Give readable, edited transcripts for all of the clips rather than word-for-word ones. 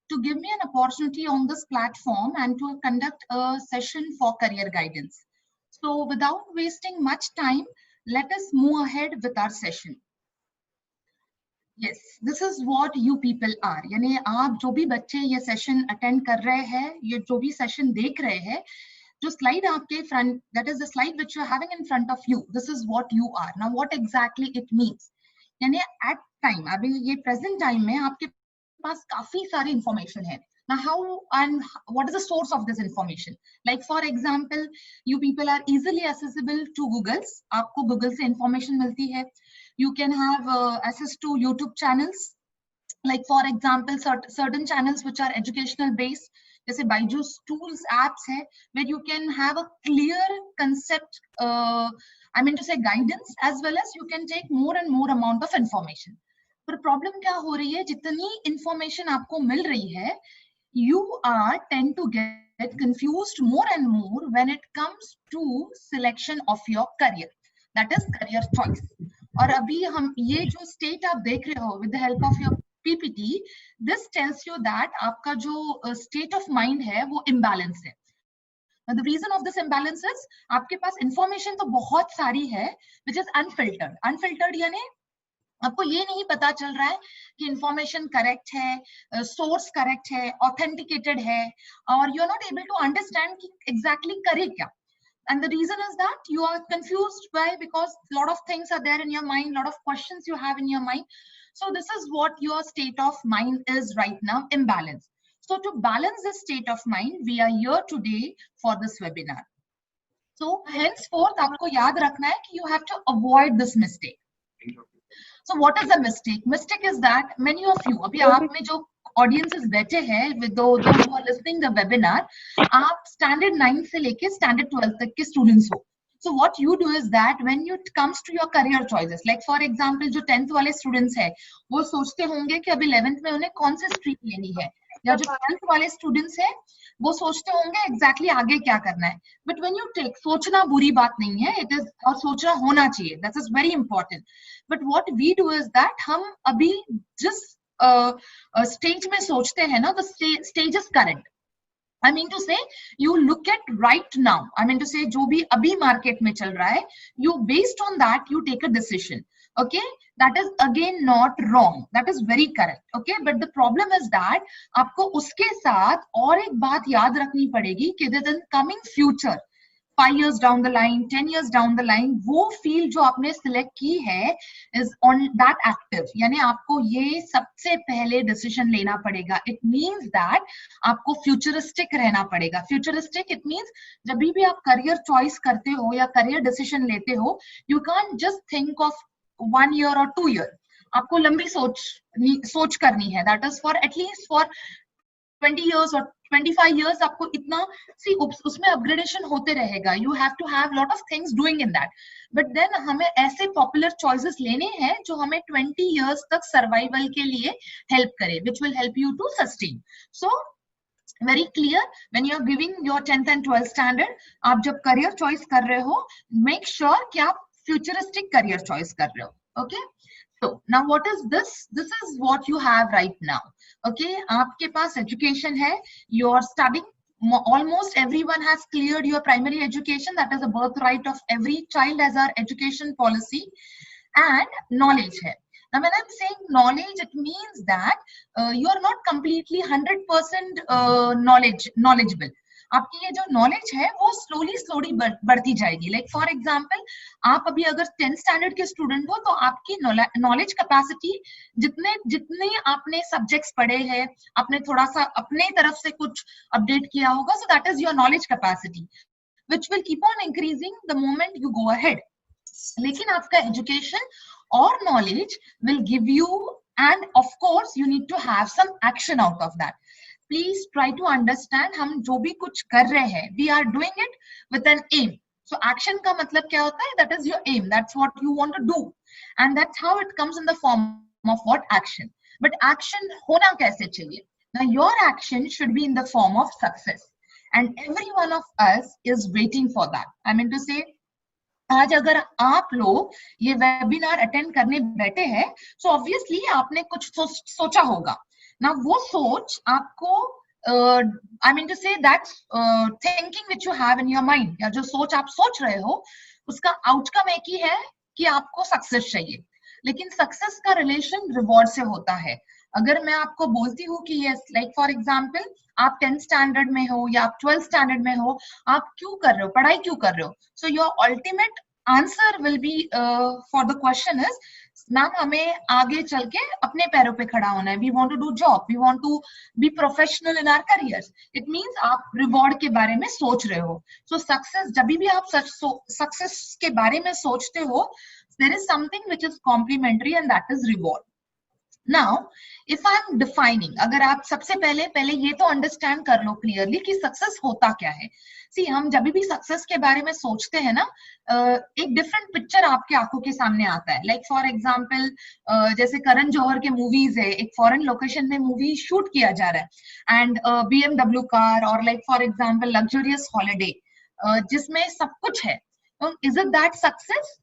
to give me an opportunity on this platform and to conduct a session for career guidance. So without wasting much time, let us move ahead with our session. Yes, this is what you people are. यानी आप जो भी बच्चे ये session attend कर रहे हैं, ये जो भी सेशन देख रहे हैं, जो स्लाइड आपके front, that is the slide which you are having in front of you. This is what you are. Now, what exactly it means? यानी at time, अभी ये present time में आपके पास काफी सारी information है. Now, how and what is the source of this information? Like for example, you people are easily accessible to Google's. आपको Google से information मिलती है. You can have access to YouTube channels. Like for example, certain channels which are educational based, जैसे Byju's tools apps है, where you can have a clear concept, I mean to say guidance, as well as you can take more and more amount of information. पर problem क्या हो रही है, जितनी information आपको मिल रही है, you are tend to get confused more and more when it comes to selection of your career, that is career choice. और अभी हम ये जो state आप देख रहे हो with the help of your PPT, this tells you that आपका जो state of mind है वो imbalance है. Now the reason of this imbalance is आपके पास information तो बहुत सारी है which is unfiltered. Unfiltered यानी आपको ये नहीं पता चल रहा है कि information correct है, source correct है, authenticated है, और you are not able to understand कि exactly करे क्या. And the reason is that you are confused because a lot of things are there in your mind, a lot of questions you have in your mind. So this is what your state of mind is right now, imbalance. So to balance this state of mind, we are here today for this webinar. So henceforth, आपको याद रखना है कि you have to avoid this mistake. So what is the mistake? Mistake is that many of you, अभी आप में जो audiences बैठे हैं, with those who are listening the webinar, आप standard 9 से लेके standard 12 तक के students हो. So what you do is that when it comes to your career choices, like for example, जो 10th वाले students हैं, वो सोचते होंगे कि अभी 11th में उन्हें कौन सी stream लेनी है, या जो 12th वाले students हैं, वो सोचते होंगे exactly आगे क्या करना है. But when you take, सोचना बुरी बात नहीं है, it is, और सोचना होना चाहिए, that is very important. But what we do is that हम अभी जिस stage में सोचते हैं ना, the stage is current. I mean to say, you look at right now. I mean to say, जो भी अभी market में चल रहा है, you based on that you take a decision. Okay, that is again not wrong. That is very correct. Okay, but the problem is that आपको उसके साथ और एक बात याद रखनी पड़ेगी कि the coming future, 5 years down the line, 10 years down the line, वो field जो आपने select की है is on that active. यानी आपको ये सबसे पहले decision लेना पड़ेगा. It means that आपको futuristic रहना पड़ेगा. Futuristic it means जब भी आप career choice करते हो या career decision लेते हो, you can't just think of 1 year or 2 years. आपको लंबी सोच करनी है. That is for at least for 20 years or 25 years आपको इतना सी उसमें अपग्रेडेशन होते रहेगा. You have to have lot of things doing in that. But then हमें ऐसे popular choices लेने हैं जो हमें 20 years तक survival के लिए help करे, which will help you to sustain. So very clear, when you are giving your 10th and 12th standard, आप जब career choice कर रहे हो, make sure कि आप futuristic career choice कर रहे हो. Okay. So now what is this? This is what you have right now. Okay, आपके पास education है, you are studying, almost everyone has cleared your primary education, that is a birthright of every child as our education policy, and knowledge है. Now when I'm saying knowledge, it means that you are not completely 100% knowledgeable. आपकी ये जो knowledge है वो slowly बढ़ती जाएगी. Like for example, आप अभी अगर 10th स्टैंडर्ड के स्टूडेंट हो तो आपकी नॉलेज कैपेसिटी जितने आपने सब्जेक्ट्स पढ़े हैं, आपने थोड़ा सा अपने तरफ से कुछ अपडेट किया होगा, so that is your knowledge capacity which will keep on increasing the moment you go ahead. लेकिन आपका एजुकेशन और knowledge will give you, and of course you need to have some action out of that. Please try to understand, हम जो भी कुछ कर रहे हैं, we are doing it with an aim. So action का मतलब क्या होता है? That is your aim. That's what you want to do, and that's how it comes in the form of what action. But action होना कैसे चाहिए? Now your action should be in the form of success, and every one of us is waiting for that. I mean to say, आज अगर आप लोग ये webinar attend करने बैठे हैं, so obviously आपने कुछ सोचा होगा. ना वो सोच आपको I mean to say that thinking which you have in your mind, या जो सोच आप सोच रहे हो उसका आउटकम एक ही है कि आपको सक्सेस चाहिए, लेकिन सक्सेस का रिलेशन रिवॉर्ड से होता है। अगर मैं आपको बोलती हूँ कि यस, लाइक फॉर एग्जाम्पल आप 10th स्टैंडर्ड में हो या आप 12th स्टैंडर्ड में हो, आप क्यों कर रहे हो, पढ़ाई क्यों कर रहे हो, so your ultimate answer will be for the question is ma'am हमें आगे चल के अपने पैरों पे खड़ा होना है, we want to do job, we want to be professional in our careers. It means आप रिवॉर्ड के बारे में सोच रहे हो। सो सक्सेस, जब भी आप सक्सेस के बारे में सोचते हो, there is something which is complementary and that is reward. Now if I am defining, अगर आप सबसे पहले ये तो अंडरस्टैंड कर लो क्लियरली कि सक्सेस होता क्या है। सी हम जब भी सक्सेस के बारे में सोचते हैं ना, एक डिफरेंट पिक्चर आपके आंखों के सामने आता है। लाइक फॉर एग्जांपल जैसे करण जौहर के मूवीज है, एक फॉरेन लोकेशन में मूवी शूट किया जा रहा है एंड BMW कार, और like for example luxurious holiday जिसमें सब कुछ है। Is it that success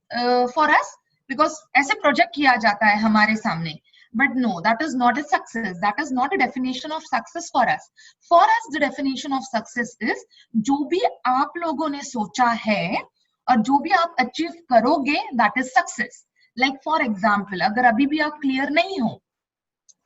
for us? Because ऐसे प्रोजेक्ट किया जाता है हमारे सामने, but no, that is not a success, that is not a definition of success for us. For us the definition of success is जो भी आप लोगों ने सोचा है और जो भी आप अचीव करोगे, that is success. Like for example, अगर अभी भी आप क्लियर नहीं हो,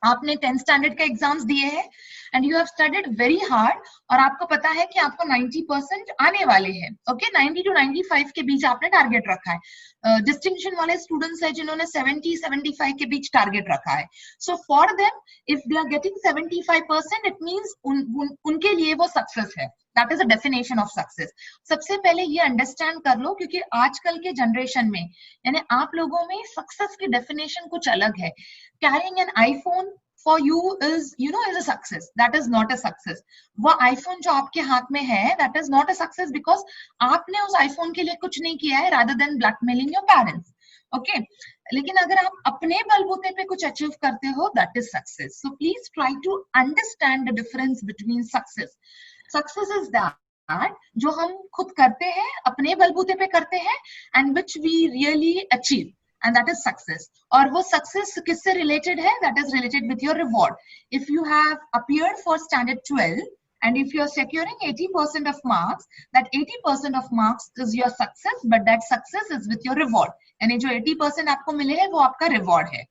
आपने 10th स्टैंडर्ड के एग्जाम्स दिए हैं and you have studied very hard, और आपको पता है कि आपको 90% आने वाले हैं, ओके 90 to 95 के बीच आपने टारगेट रखा है। डिस्टिंक्शन वाले स्टूडेंट्स है जिन्होंने 70-75 के बीच टारगेट रखा है। So for them if they are getting 75%, it means उनके लिए वो सक्सेस है। That is a definition of success. सबसे पहले ये अंडरस्टैंड कर लो, क्योंकि आजकल के जनरेशन में यानी आप लोगों में सक्सेस की डेफिनेशन कुछ अलग है। Carrying an iPhone for you is, you know, is a success. That is not a success. वो iPhone जो आपके हाथ में है, that is not a success because आपने उस iPhone के लिए कुछ नहीं किया है, rather than blackmailing your parents. Okay? लेकिन अगर आप अपने बलबूते पे कुछ अचीव करते हो, that is success. So please try to understand the difference between success. Success is that जो हम खुद करते हैं, अपने बलबूते पे करते हैं, and which we really achieve. And that is success. और वो success किससे related है? That is related with your reward. If you have appeared for standard 12 and if you are securing 80% of marks, that 80% of marks is your success, but that success is with your reward. यानी जो 80% आपको मिले हैं वो आपका reward है.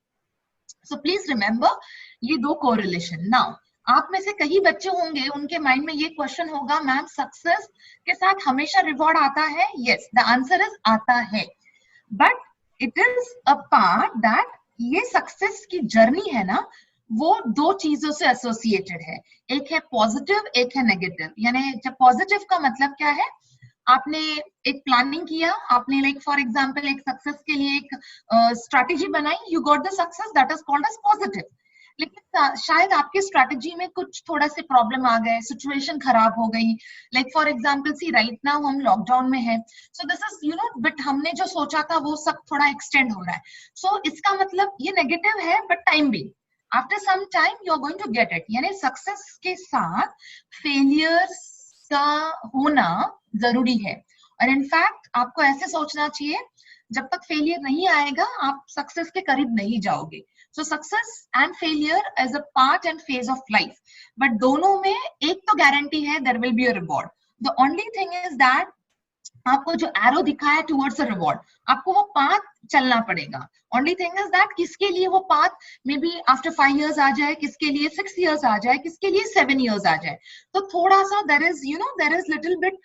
So please remember ये दो correlation. Now आप में से कई बच्चे होंगे, उनके माइंड में ये क्वेश्चन होगा, मैम सक्सेस के साथ हमेशा रिवॉर्ड आता है? यस, द आंसर इज आता है, but it is a part that ये सक्सेस की जर्नी है ना, वो दो चीजों से एसोसिएटेड है। एक है पॉजिटिव, एक है नेगेटिव। यानी जब पॉजिटिव का मतलब क्या है, आपने एक प्लानिंग किया, आपने लाइक फॉर एग्जांपल एक सक्सेस के लिए एक स्ट्रैटेजी बनाई, you got the success, that is called as positive. लेकिन शायद आपकी स्ट्रैटेजी में कुछ थोड़ा से प्रॉब्लम आ गए, सिचुएशन खराब हो गई, like for example see right now हम लॉकडाउन में है, so this is you know but हमने जो सोचा था वो सब थोड़ा एक्सटेंड हो रहा है, सो इसका मतलब ये नेगेटिव है, बट टाइम भी after some time you are going to get it. यानी सक्सेस के साथ फेलियर्स का होना जरूरी है, और इनफैक्ट आपको ऐसे सोचना चाहिए, जब तक फेलियर नहीं आएगा आप सक्सेस के करीब नहीं जाओगे। So success and failure is a part and phase of life, but दोनों में एक तो गारंटी है, there will be a reward. The only thing is that आपको जो एरो दिखा है towards a reward, आपको वो पाथ चलना पड़ेगा। Only thing is that किसके लिए वो path may be after 5 years आ जाए, किसके लिए 6 years आ जाए, किसके लिए 7 years आ जाए, तो थोड़ा सा there is you know there is little bit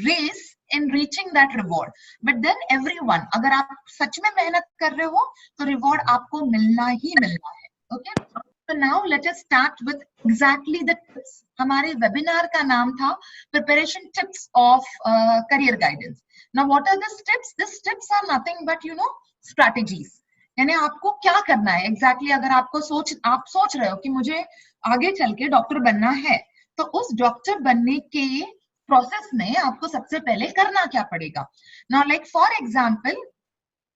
race in reaching that reward, but then everyone, अगर आप सच में मेहनत कर रहे हो तो रिवॉर्ड आपको मिलना ही मिलना है। Okay, so now let us start with exactly the tips. हमारे वेबिनार का नाम था preparation tips of career guidance. Now what are these tips? These tips are nothing but you know strategies. यानी आपको क्या करना है एग्जैक्टली अगर आपको आप सोच रहे हो कि मुझे आगे चल के डॉक्टर बनना है, तो उस डॉक्टर बनने के प्रोसेस में आपको सबसे पहले करना क्या पड़ेगा। Now like for example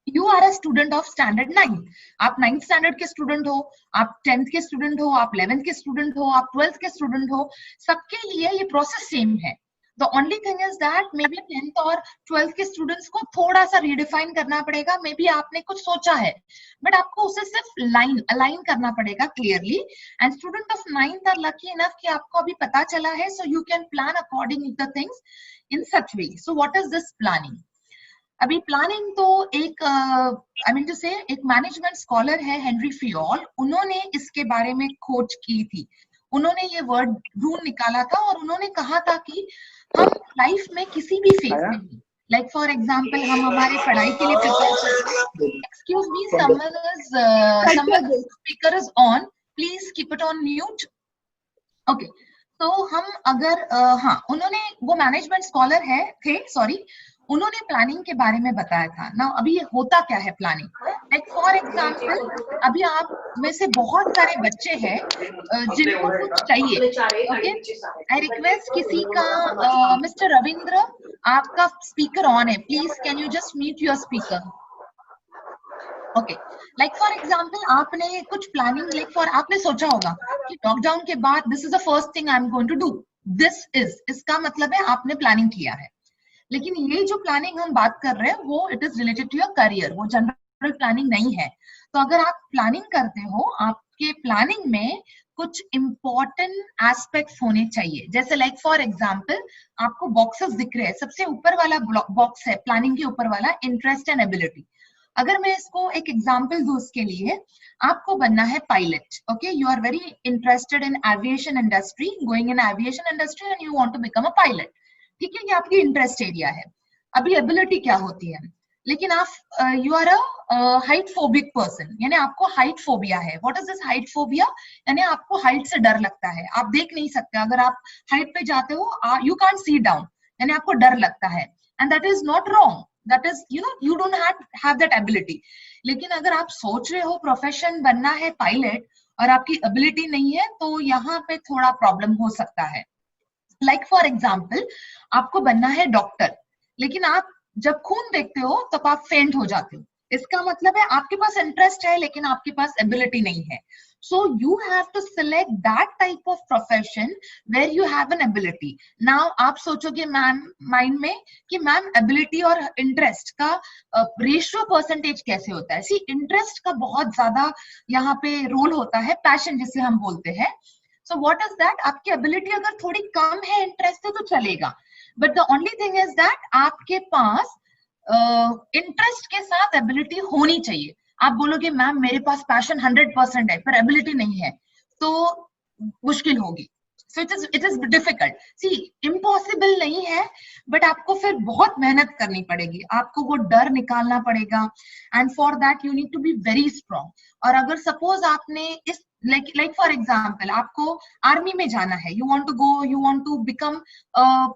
you are a student of standard 9, आप 9th स्टैंडर्ड के स्टूडेंट हो, आप 10th के स्टूडेंट हो, आप 11th के स्टूडेंट हो, आप 12th के स्टूडेंट हो, सबके लिए ये प्रोसेस सेम है। The only thing is that may be 10th और 12th के स्टूडेंट्स को थोड़ा सा रिडिफाइन करना पड़ेगा, मे बी आपने कुछ सोचा है बट आपको उसे सिर्फ अलाइन करना पड़ेगा clearly, and student of 9th are lucky enough कि आपको अभी पता चला है, so you can plan according the things in such way. So what is this planning? अभी प्लानिंग तो एक आई मीन टू से एक मैनेजमेंट स्कॉलर है हेनरी फियोल, उन्होंने इसके बारे में खोज की थी, उन्होंने ये वर्ड ढूंढ निकाला था और उन्होंने कहा था कि हम लाइफ में किसी भी फेज में, लाइक फॉर एग्जांपल हम हमारे पढ़ाई के लिए प्रिपेयर करते हैं. Excuse me, someone speaker is on, please keep it on mute. Okay, तो हम अगर हाँ, उन्होंने, वो मैनेजमेंट स्कॉलर है थे, सॉरी, उन्होंने प्लानिंग के बारे में बताया था ना. अभी ये होता क्या है प्लानिंग? लाइक फॉर एग्जांपल, अभी आप में से बहुत सारे बच्चे हैं जिनको कुछ चाहिए. ओके, आई रिक्वेस्ट किसी का, मिस्टर रविंद्र, आपका स्पीकर ऑन है, please can you just mute your speaker. Okay, like for example आपने कुछ प्लानिंग, लाइक फॉर आपने सोचा होगा कि लॉकडाउन के बाद this is the first thing I am going to do, this is, इसका मतलब है आपने प्लानिंग किया है. लेकिन ये जो प्लानिंग हम बात कर रहे हैं वो it is related to your career, वो जनरल प्लानिंग नहीं है. तो अगर आप प्लानिंग करते हो, आपके प्लानिंग में कुछ इंपॉर्टेंट एस्पेक्ट्स होने चाहिए. जैसे लाइक फॉर एग्जांपल आपको बॉक्सेस दिख रहे हैं, सबसे ऊपर वाला बॉक्स है प्लानिंग के ऊपर वाला, इंटरेस्ट एंड एबिलिटी. अगर मैं इसको एक एग्जांपल दूं, उसके लिए आपको बनना है pilot. Okay, you are very interested in aviation industry, going in aviation industry and you want to become a pilot. ठीक है, ये आपकी इंटरेस्ट एरिया है. अभी एबिलिटी क्या होती है? लेकिन आप you are a height phobic person, यानी आपको हाइट फोबिया है. What is this height phobia? यानी आपको हाइट से डर लगता है, आप देख नहीं सकते, अगर आप हाइट पे जाते हो यू कांट सी डाउन, यानी आपको डर लगता है. And that is not wrong, that is you don't have that ability. लेकिन अगर आप सोच रहे हो प्रोफेशन बनना है पायलट और आपकी एबिलिटी नहीं है, तो यहाँ पे थोड़ा प्रॉब्लम हो सकता है. लाइक फॉर एग्जाम्पल आपको बनना है डॉक्टर, लेकिन आप जब खून देखते हो तब आप फेंट हो जाते हो. इसका मतलब है आपके पास इंटरेस्ट है लेकिन आपके पास एबिलिटी नहीं है. So you have to select that type of profession where you have an ability. Now आप सोचोगे मैम माइंड में कि मैम एबिलिटी और इंटरेस्ट का रेशियो परसेंटेज कैसे होता है? सी, इंटरेस्ट का बहुत ज्यादा यहाँ पे रोल होता है, पैशन जिसे हम बोलते हैं. So what is that? आपकी एबिलिटी अगर थोड़ी कम है, इंटरेस्ट है, तो चलेगा. But the only thing is that आपके पास इंटरेस्ट के साथ एबिलिटी होनी चाहिए. आप बोलोगे मैम मेरे पास पैशन 100% है पर एबिलिटी नहीं है, तो मुश्किल होगी. So it is difficult. See, impossible नहीं है, बट आपको फिर बहुत मेहनत करनी पड़ेगी, आपको वो डर निकालना पड़ेगा. And for that you need to be very strong. और अगर सपोज आपने इस like for example आपको आर्मी में जाना है, you want to become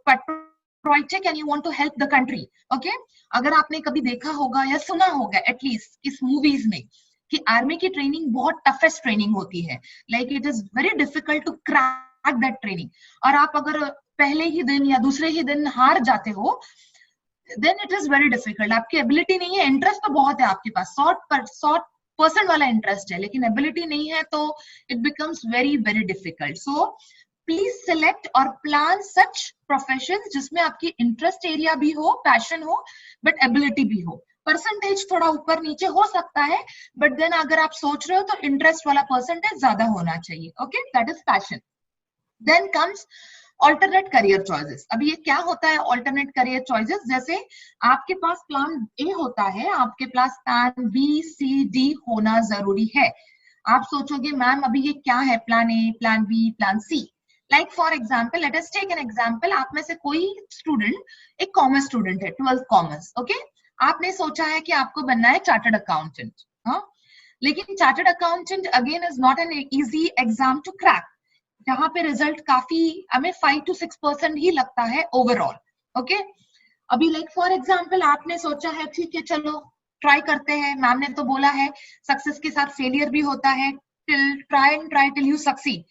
patriotic and you want to help the country. okay, अगर आपने कभी देखा होगा या सुना होगा एटलीस्ट इस मूवीज में कि आर्मी की ट्रेनिंग बहुत टफेस्ट ट्रेनिंग होती है, like it is very difficult to crack that training. और आप अगर पहले ही दिन या दूसरे ही दिन हार जाते हो, then it is very difficult. आपकी एबिलिटी नहीं है, इंटरेस्ट तो बहुत है आपके पास, 100% वाला इंटरेस्ट है, लेकिन एबिलिटी नहीं है, तो it becomes very very difficult. So please select और प्लान सच प्रोफेशंस जिसमें आपकी इंटरेस्ट एरिया भी हो, पैशन हो, बट एबिलिटी भी हो. परसेंटेज थोड़ा ऊपर नीचे हो सकता है, बट देन अगर आप सोच रहे हो तो इंटरेस्ट वाला परसेंटेज ज्यादा होना चाहिए. Okay, that is passion. Then comes alternate career choices. अभी ये क्या होता है ऑल्टरनेट करियर चॉइसेस? जैसे आपके पास प्लान ए होता है, आपके पास प्लान बी सी डी होना जरूरी है. आप सोचोगे मैम अभी ये क्या है, plan A, plan B, plan C. Like for example, let us take an example. आप में से कोई स्टूडेंट एक कॉमर्स स्टूडेंट है, 12th कॉमर्स. ओके, आपने सोचा है कि आपको बनना है चार्टर्ड अकाउंटेंट. हाँ, लेकिन chartered accountant again is not an easy exam to crack, जहां पे रिजल्ट काफी हमें 5 to 6% ही लगता है ओवरऑल. ओके, अभी लाइक फॉर एग्जांपल आपने सोचा है ठीक है चलो ट्राई करते हैं, मैम ने तो बोला है सक्सेस के साथ फेलियर भी होता है, ट्राई टिल यू सक्सीड.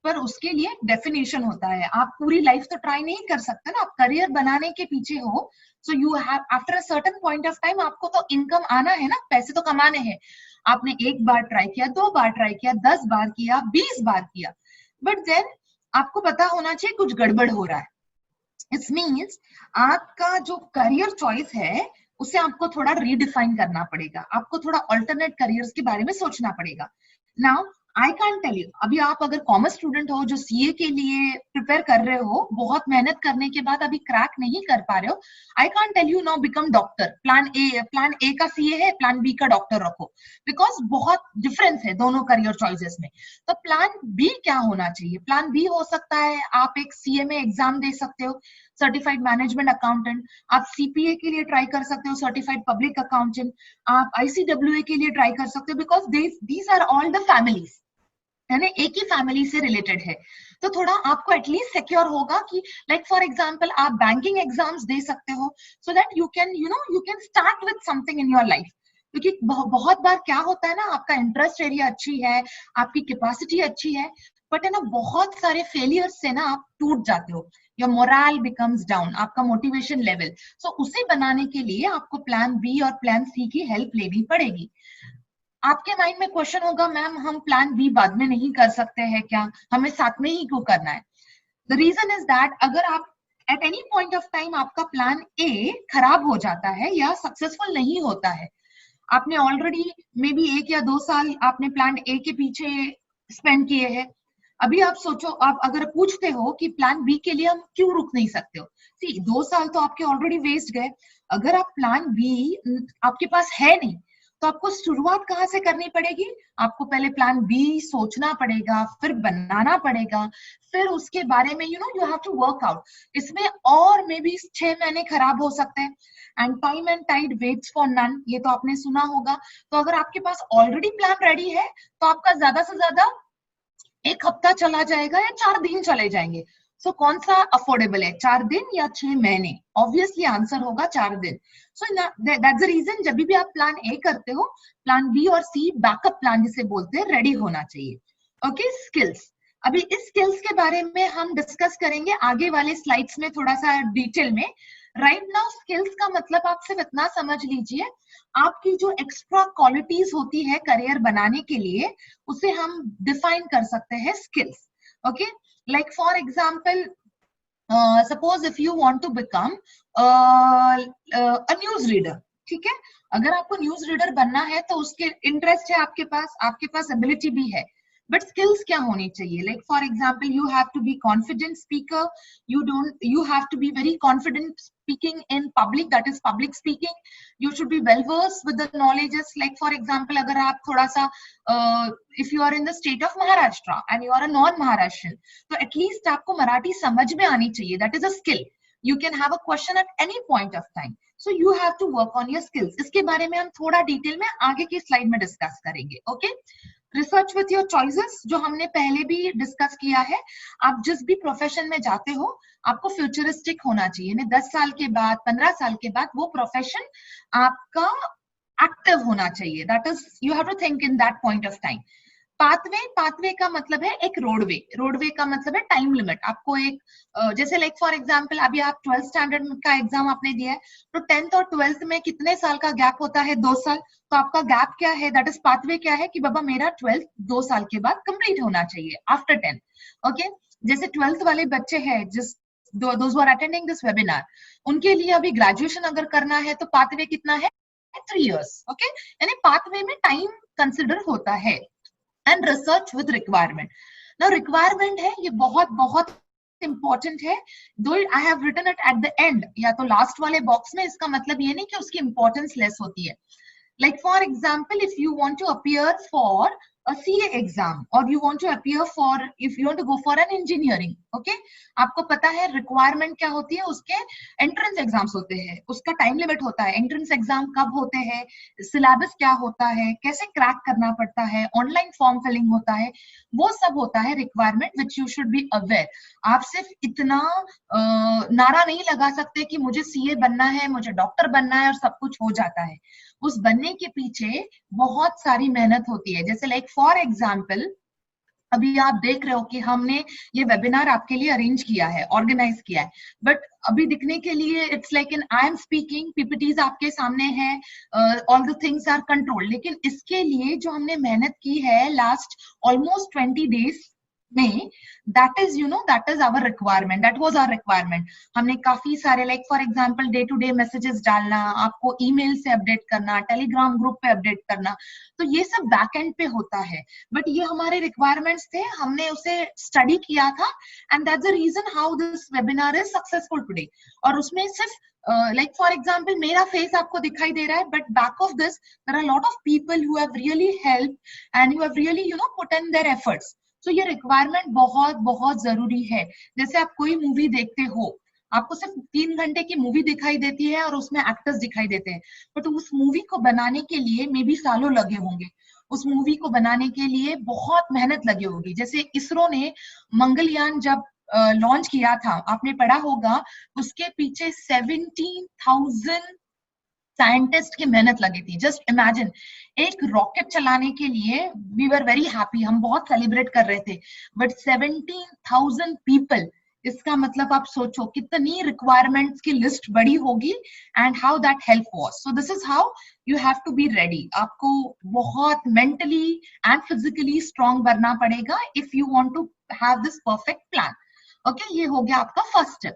पर उसके लिए डेफिनेशन होता है, आप पूरी लाइफ तो ट्राई नहीं कर सकते ना, आप करियर बनाने के पीछे हो. सो you have after a certain point of time आपको तो इनकम आना है ना, पैसे तो कमाने हैं. आपने एक बार ट्राई किया, 2 बार ट्राई किया, 10 बार किया, 20 बार किया, बट देन आपको पता होना चाहिए कुछ गड़बड़ हो रहा है. इट मीन्स आपका जो करियर चॉइस है उसे आपको थोड़ा रीडिफाइन करना पड़ेगा, आपको थोड़ा अल्टरनेट करियर्स के बारे में सोचना पड़ेगा। Now I can tell you, अभी आप अगर कॉमर्स स्टूडेंट हो जो सीए के लिए प्रिपेयर कर रहे हो, बहुत मेहनत करने के बाद अभी क्रैक नहीं कर पा रहे हो, I can tell you now become doctor. Plan A का सीए है, प्लान बी का डॉक्टर रखो, बिकॉज बहुत डिफरेंस है दोनों करियर चॉइसेस में। तो प्लान बी क्या होना चाहिए? प्लान बी हो सकता है आप एक सीए में एग्जाम दे सकते हो, सर्टिफाइड मैनेजमेंट अकाउंटेंट। आप सीपीए के लिए ट्राई कर सकते हो, सर्टिफाइड पब्लिक अकाउंटेंट। आप आईसीडब्ल्यूए के लिए ट्राई कर सकते हो, because these are all the families, यानी एक ही फैमिली से रिलेटेड है। तो थोड़ा आपको एटलीस्ट सिक्योर होगा कि लाइक फॉर एग्जांपल आप बैंकिंग एग्जाम्स दे सकते हो, so that you can start with something in your life. क्योंकि बहुत बार क्या होता है ना, आपका इंटरेस्ट एरिया अच्छी है, आपकी कैपेसिटी अच्छी है, बट है ना बहुत सारे फेलियर्स से ना आप टूट जाते हो, योर मोरल बिकम्स डाउन, आपका मोटिवेशन लेवल। सो उसे बनाने के लिए आपको प्लान बी और प्लान सी की हेल्प लेनी पड़ेगी। आपके माइंड में क्वेश्चन होगा, मैम हम प्लान बी बाद में नहीं कर सकते हैं क्या, हमें साथ में ही क्यों करना है? द रीजन इज दैट अगर आप at any point of time आपका प्लान ए खराब हो जाता है या सक्सेसफुल नहीं होता है, आपने ऑलरेडी मे बी 1 या 2 साल आपने प्लान ए के पीछे स्पेंड किए हैं, अभी आप सोचो, आप अगर पूछते हो कि प्लान बी के लिए हम क्यों रुक नहीं सकते हो, सी 2 साल तो आपके ऑलरेडी वेस्ट गए। अगर आप प्लान बी आपके पास है नहीं, तो आपको शुरुआत कहाँ से करनी पड़ेगी? आपको पहले प्लान बी सोचना पड़ेगा, फिर बनाना पड़ेगा, फिर उसके बारे में you have to work out. इसमें और मे बी 6 महीने खराब हो सकते हैं, and time and tide waits for none, ये तो आपने सुना होगा। तो अगर आपके पास ऑलरेडी प्लान रेडी है, तो आपका ज्यादा से ज्यादा 1 हफ्ता चला जाएगा या 4 दिन चले जाएंगे। सो कौन सा अफोर्डेबल है, 4 दिन या 6 महीने? ऑब्वियसली आंसर होगा 4 दिन। सो दैट्स द रीजन, जब भी आप प्लान ए करते हो, प्लान बी और सी बैकअप प्लान जिसे बोलते हैं, रेडी होना चाहिए। Okay, skills. अभी इस स्किल्स के बारे में हम डिस्कस करेंगे आगे वाले स्लाइड्स में थोड़ा सा डिटेल में। राइट नाउ स्किल्स का मतलब आप सिर्फ इतना समझ लीजिए, आपकी जो एक्स्ट्रा क्वालिटीज होती है करियर बनाने के लिए, उसे हम डिफाइन कर सकते हैं skills. Okay, like for example, suppose if you want to become a news reader, ठीक है, अगर आपको न्यूज रीडर बनना है तो उसके इंटरेस्ट है आपके पास एबिलिटी भी है, बट स्किल्स क्या होनी चाहिए? Like for example, you have to be confident speaker, you have to be very confident speaking in public, that is public speaking. You should be well versed with the knowledges, like for example, अगर आप थोड़ा सा if you are in the state of Maharashtra and you are a non Maharashtrian, तो at least आपको मराठी समझ में आनी चाहिए, that is a skill. You can have a question at any point of time, so you have to work on your skills. इसके बारे में हम थोड़ा डिटेल में आगे की स्लाइड में डिस्कस करेंगे। Okay, research with your choices जो हमने पहले भी डिस्कस किया है, आप जिस भी प्रोफेशन में जाते हो, आपको फ्यूचरिस्टिक होना चाहिए। 10 साल के बाद, 15 साल के बाद वो प्रोफेशन आपका एक्टिव होना चाहिए, that is you have to think in that point of time. Pathway का मतलब है एक रोडवे का मतलब है टाइम लिमिट। आपको एक जैसे लाइक फॉर एग्जांपल, अभी आप 12th स्टैंडर्ड का एग्जाम आपने दिया है, तो 10th और 12th में कितने साल का गैप होता है? 2 साल। तो आपका गैप क्या है, दैट इज पाथवे क्या है कि बाबा मेरा 12th 2 साल के बाद कंप्लीट होना चाहिए, आफ्टर 10th। ओके, जैसे 12th वाले बच्चे हैं, जिस those who are attending this webinar, उनके लिए अभी ग्रेजुएशन अगर करना है तो पाथवे कितना है? 3 years। ओके, यानी पाथवे में टाइम कंसिडर होता है। And research with requirement. Now requirement है, ये बहुत बहुत इंपॉर्टेंट है, though I have written it at the end या तो लास्ट वाले बॉक्स में, इसका मतलब ये नहीं कि उसकी इंपॉर्टेंस लेस होती है। Like for example, if you want to appear for a CA exam or you want to appear for, if you want to go for an engineering, okay, आपको पता है रिक्वायरमेंट क्या होती है, उसके एंट्रेंस एग्जाम्स होते हैं, उसका टाइम लिमिट होता है, एंट्रेंस एग्जाम कब होते हैं, सिलेबस क्या होता है, कैसे क्रैक करना पड़ता है, ऑनलाइन फॉर्म फिलिंग होता है, वो सब होता है requirement which you should be aware. आप सिर्फ इतना नारा नहीं लगा सकते कि मुझे सीए बनना है, मुझे डॉक्टर बनना है और सब कुछ हो जाता है। उस बनने के पीछे बहुत सारी मेहनत होती है। जैसे लाइक फॉर एग्जांपल, अभी आप देख रहे हो कि हमने ये वेबिनार आपके लिए अरेंज किया है, ऑर्गेनाइज किया है, बट अभी दिखने के लिए it's like in I am speaking, PPTs आपके सामने है, all the things are controlled, लेकिन इसके लिए जो हमने मेहनत की है लास्ट ऑलमोस्ट 20 days, में, that is our requirement, that was our requirement. हमने काफी सारे like for example day to day messages डालना, आपको email से update करना, telegram group पे update करना, तो ये सब back end पे होता है. But ये हमारे requirements थे, हमने उसे study किया था, and that's the reason how this webinar is successful today. और उसमें सिर्फ like for example मेरा face आपको दिखाई दे रहा है, but back of this there are a lot of people who have really helped and who have really put in their efforts. तो ये रिक्वायरमेंट बहुत बहुत जरूरी है. जैसे आप कोई मूवी देखते हो, आपको सिर्फ 3 घंटे की मूवी दिखाई देती है और उसमें एक्टर्स दिखाई देते हैं, बट उस मूवी को बनाने के लिए मे बी सालों लगे होंगे, उस मूवी को बनाने के लिए बहुत मेहनत लगी होगी. जैसे इसरो ने मंगलयान जब लॉन्च किया था, आपने पढ़ा होगा, उसके पीछे 17,000 साइंटिस्ट की मेहनत लगी थी. जस्ट इमेजिन, एक रॉकेट चलाने के लिए वी वर वेरी हैप्पी, हम बहुत सेलिब्रेट कर रहे थे, बट 17,000 पीपल, इसका मतलब आप सोचो कितनी रिक्वायरमेंट्स की लिस्ट बड़ी होगी and how that help was. So this is how you have to be ready. आपको बहुत मेंटली एंड फिजिकली स्ट्रांग बनना पड़ेगा if you want to have this perfect plan. Okay, ये हो गया आपका फर्स्ट स्टेप.